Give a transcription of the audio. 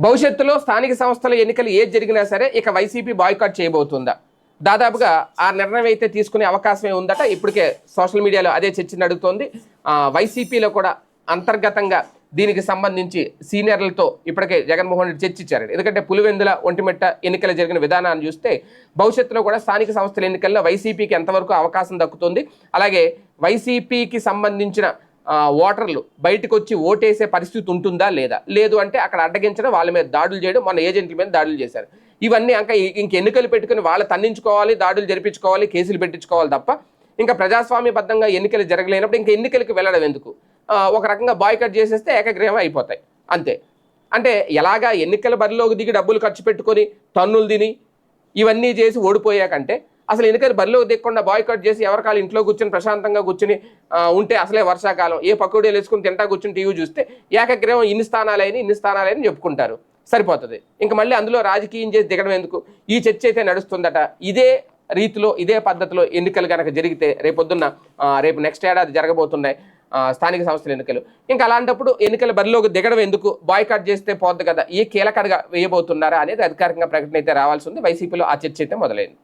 భవిష్యత్తులో స్థానిక సంస్థల ఎన్నికలు ఏది జరిగినా సరే ఇక వైసీపీ బాయ్కాట్ చేయబోతుందా? దాదాపుగా ఆ నిర్ణయం అయితే తీసుకునే అవకాశమే ఉందట. ఇప్పటికే సోషల్ మీడియాలో అదే చర్చ నడుస్తోంది. వైసీపీలో కూడా అంతర్గతంగా దీనికి సంబంధించి సీనియర్లతో ఇప్పటికే జగన్మోహన్ రెడ్డి చర్చించారు. ఎందుకంటే పులివెందుల ఒంటిమిట్ట ఎన్నికలు జరిగిన విధానాన్ని చూస్తే భవిష్యత్తులో కూడా స్థానిక సంస్థల ఎన్నికల్లో వైసీపీకి ఎంతవరకు అవకాశం దక్కుతుంది, అలాగే వైసీపీకి సంబంధించిన ఓటర్లు బయటకు వచ్చి ఓటేసే పరిస్థితి ఉంటుందా లేదా, లేదు అంటే అక్కడ అడ్డగించడం, వాళ్ళ మీద దాడులు చేయడం, మన ఏజెంట్ల మీద దాడులు చేశారు. ఇవన్నీ ఇంక ఎన్నికలు పెట్టుకుని వాళ్ళు తన్నించుకోవాలి, దాడులు జరిపించుకోవాలి, కేసులు పెట్టించుకోవాలి తప్ప ఇంకా ప్రజాస్వామ్యబద్ధంగా ఎన్నికలు జరగలేనప్పుడు ఇంకా ఎన్నికలకు వెళ్ళడం ఎందుకు? ఒక రకంగా బాయ్కట్ చేసేస్తే ఏకగ్రీవం అయిపోతాయి అంతే. అంటే ఎలాగా ఎన్నికల బరిలోకి దిగి డబ్బులు ఖర్చు పెట్టుకొని తన్నులు తిని ఇవన్నీ చేసి ఓడిపోయాకంటే అసలు ఎన్నికలు బరిలోకి దిగకుండా బాయ్కట్ చేసి ఎవరికాలు ఇంట్లో కూర్చొని ప్రశాంతంగా కూర్చుని ఉంటే, అసలే వర్షాకాలం ఏ పకోడీలు వేసుకుని తింటా కూర్చుని టీవీ చూస్తే ఏకగ్రీవం ఇన్ని స్థానాలని చెప్పుకుంటారు, సరిపోతుంది. ఇంకా మళ్ళీ అందులో రాజకీయం చేసి దిగడం ఎందుకు? ఈ చర్చ అయితే నడుస్తుందట. ఇదే రీతిలో ఇదే పద్ధతిలో ఎన్నికలు కనుక జరిగితే రేపు నెక్స్ట్ ఏడాది జరగబోతున్నాయి స్థానిక సంస్థల ఎన్నికలు. ఇంకా అలాంటప్పుడు ఎన్నికల బరిలోకి దిగడం ఎందుకు, బాయ్కాట్ చేస్తే పోద్ది కదా, ఏ కీలకడగా వేయబోతున్నారా అనేది అధికారికంగా ప్రకటన అయితే రావాల్సి ఉంది. వైసీపీలో ఆ చర్చ అయితే మొదలైంది.